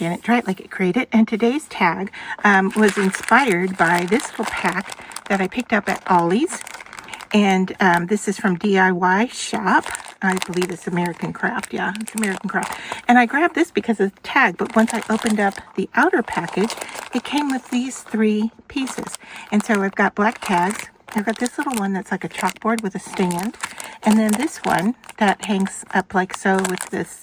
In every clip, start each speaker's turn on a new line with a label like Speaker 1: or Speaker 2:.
Speaker 1: in it, Try It Like It Created. And today's tag was inspired by this little pack that I picked up at Ollies. And this is from DIY Shop. I believe it's American Craft. Yeah, it's American Craft. And I grabbed this because of the tag, but once I opened up the outer package, it came with these 3 pieces. And so I've got black tags. I've got this little one that's like a chalkboard with a stand. And then this one that hangs up like so with this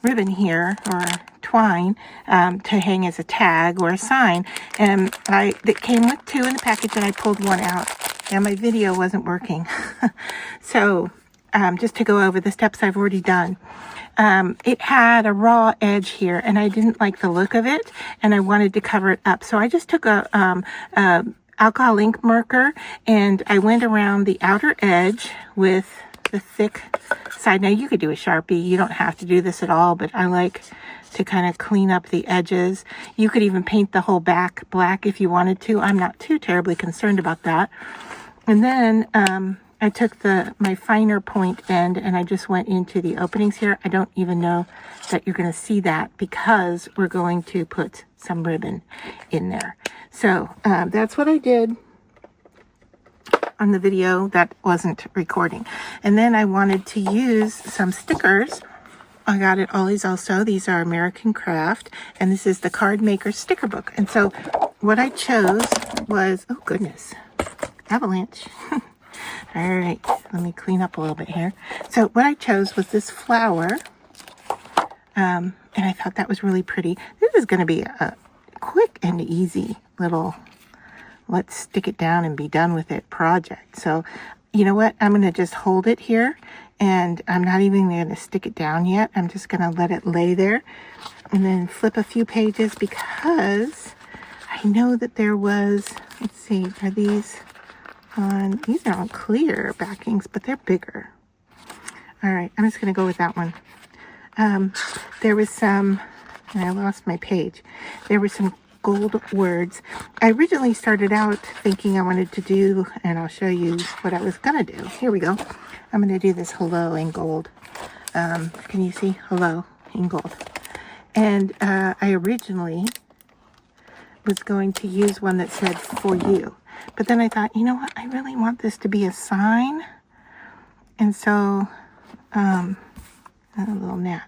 Speaker 1: ribbon here, or twine, to hang as a tag or a sign. And it came with 2 in the package, and I pulled one out. And my video wasn't working. So just to go over the steps I've already done. It had a raw edge here, and I didn't like the look of it, and I wanted to cover it up. So I just took a alcohol ink marker, and I went around the outer edge with the thick side. Now you could do a Sharpie. You don't have to do this at all, but I like to kind of clean up the edges. You could even paint the whole back black if you wanted to. I'm not too terribly concerned about that. And then I took my finer point end, and I just went into the openings here. I don't even know that you're going to see that because we're going to put some ribbon in there. So that's what I did on the video that wasn't recording. And then I wanted to use some stickers. I got at Ollies also. These are American Craft, and this is the Card Maker Sticker Book. And so what I chose was, oh goodness, avalanche. All right, let me clean up a little bit here. So what I chose was this flower, and I thought that was really pretty. This is going to be a quick and easy little let's stick it down and be done with it project. So you know what? I'm going to just hold it here, and I'm not even going to stick it down yet. I'm just going to let it lay there and then flip a few pages because I know that there was, let's see, are these on, these are on clear backings, but they're bigger. All right, I'm just going to go with that one. There was some, and I lost my page. There were some gold words. I originally started out thinking I wanted to do, and I'll show you what I was going to do. Here we go. I'm going to do this hello in gold. Can you see hello in gold? And I originally was going to use one that said for you. But then I thought, you know what? I really want this to be a sign. And so, a little gnat.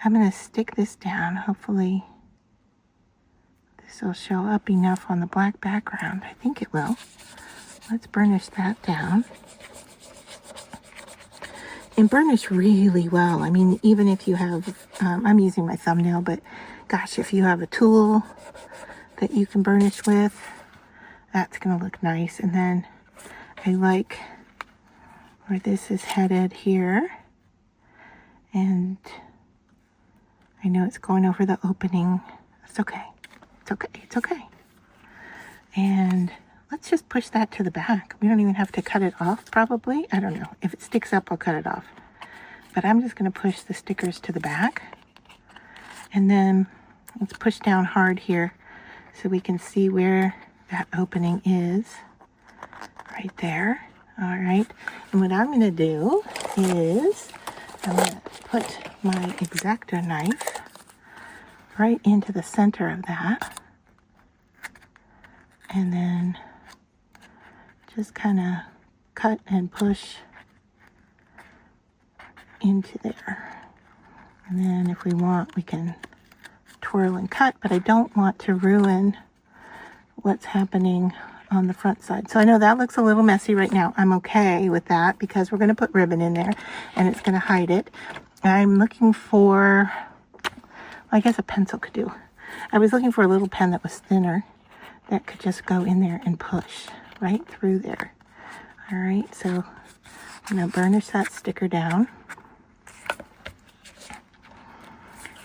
Speaker 1: I'm going to stick this down. Hopefully this will show up enough on the black background. I think it will. Let's burnish that down. And burnish really well. I mean, even if you have, I'm using my thumbnail, but gosh, if you have a tool that you can burnish with, that's going to look nice. And then I like where this is headed here. And I know it's going over the opening. It's okay. It's okay. It's okay. And let's just push that to the back. We don't even have to cut it off, probably. I don't know. If it sticks up, I'll cut it off. But I'm just going to push the stickers to the back. And then let's push down hard here so we can see where that opening is. Right there. All right. And what I'm going to do is I'm going to put my X-Acto knife right into the center of that. And then just kind of cut and push into there. And then if we want, we can twirl and cut, but I don't want to ruin what's happening on the front side. So I know that looks a little messy right now. I'm okay with that because we're going to put ribbon in there and it's going to hide it. I'm looking for, I guess a pencil could do. I was looking for a little pen that was thinner that could just go in there and push right through there. All right, so I'm going to burnish that sticker down.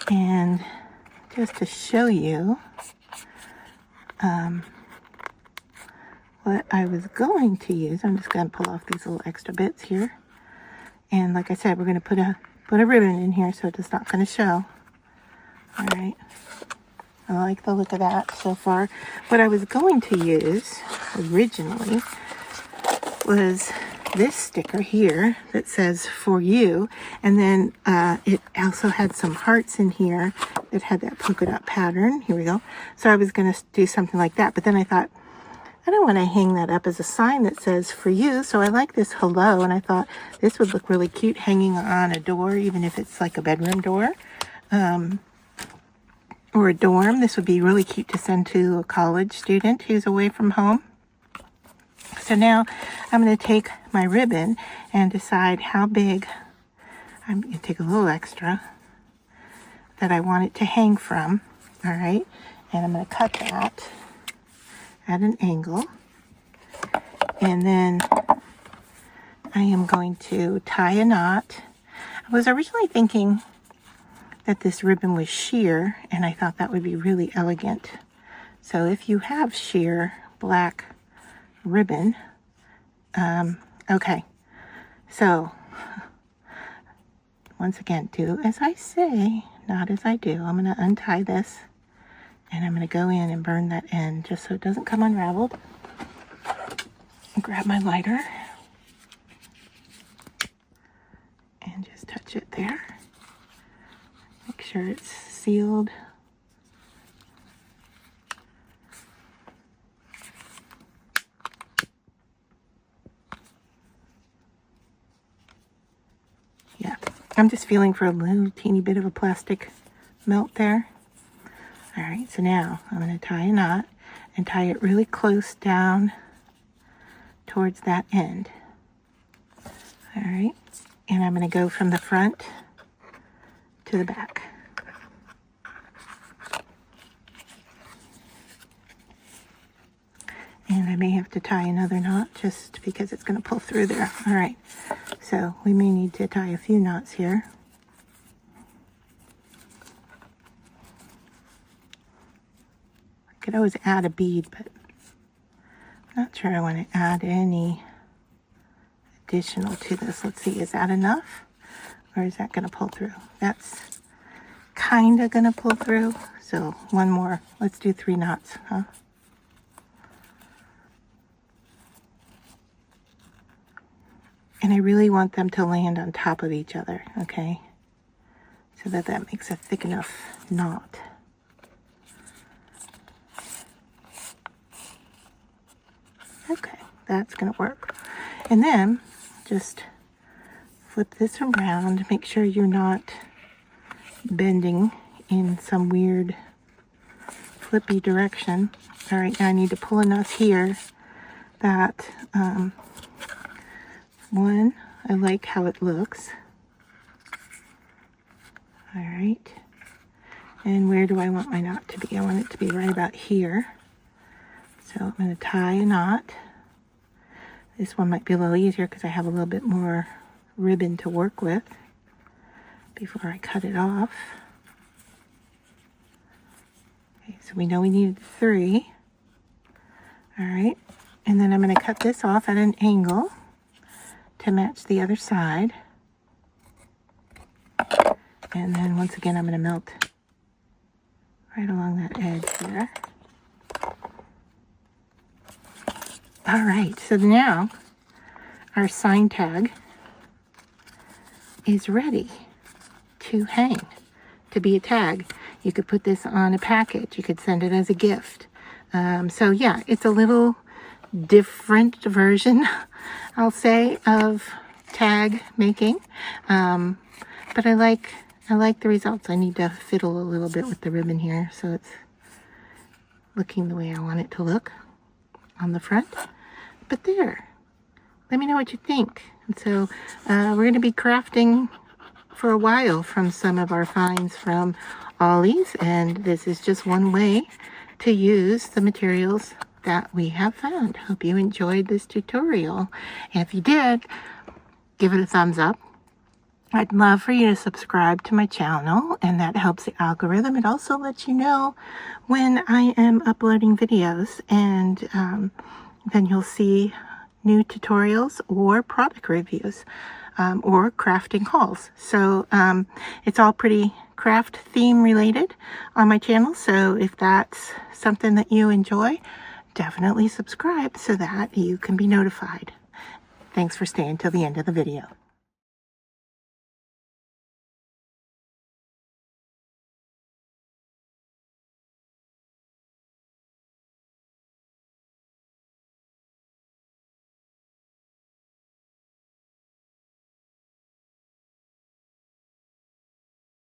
Speaker 1: And just to show you what I was going to use, I'm just going to pull off these little extra bits here. And like I said, we're going to put a ribbon in here so it's not going to show. All right. I like the look of that so far. What I was going to use originally was this sticker here that says "For You," and then it also had some hearts in here that had that polka dot pattern. Here we go. So I was going to do something like that, but then I thought, I don't want to hang that up as a sign that says "For You." So I like this hello, and I thought this would look really cute hanging on a door, even if it's like a bedroom door or a dorm. This would be really cute to send to a college student who's away from home. So now I'm going to take my ribbon and decide how big. I'm going to take a little extra that I want it to hang from. All right, and I'm going to cut that at an angle, and then I am going to tie a knot. I was originally thinking that this ribbon was sheer, and I thought that would be really elegant. So if you have sheer black ribbon, okay, so once again, do as I say, not as I do. I'm going to untie this, and I'm going to go in and burn that end just so it doesn't come unraveled. I'll grab my lighter and just touch it there. Make sure it's sealed. Yeah, I'm just feeling for a little teeny bit of a plastic melt there. All right, so now I'm going to tie a knot and tie it really close down towards that end. All right, and I'm going to go from the front to the back. And I may have to tie another knot just because it's going to pull through there. All right, so we may need to tie a few knots here. I could always add a bead, but I'm not sure I want to add any additional to this. Let's see, is that enough? Or is that going to pull through? That's kind of going to pull through. So one more. Let's do 3 knots, huh? And I really want them to land on top of each other, okay? So that makes a thick enough knot. Okay, that's going to work. And then just flip this around. Make sure you're not bending in some weird flippy direction. All right, now I need to pull enough here that one, I like how it looks. All right, and where do I want my knot to be? I want it to be right about here. So I'm going to tie a knot. This one might be a little easier because I have a little bit more ribbon to work with before I cut it off. Okay, so we know we needed 3. All right, and then I'm going to cut this off at an angle to match the other side. And then once again, I'm going to melt right along that edge there. All right, so now our sign tag is ready to hang, to be a tag. You could put this on a package. You could send it as a gift. So yeah, it's a little different version, I'll say, of tag making. But I like the results. I need to fiddle a little bit with the ribbon here so it's looking the way I want it to look on the front. But there, let me know what you think. And so we're going to be crafting for a while from some of our finds from Ollies, and this is just one way to use the materials that we have found. Hope you enjoyed this tutorial, and if you did, give it a thumbs up. I'd love for you to subscribe to my channel, and that helps the algorithm. It also lets you know when I am uploading videos, and then you'll see new tutorials or product reviews or crafting hauls. So it's all pretty craft theme related on my channel. So if that's something that you enjoy, definitely subscribe so that you can be notified. Thanks for staying till the end of the video.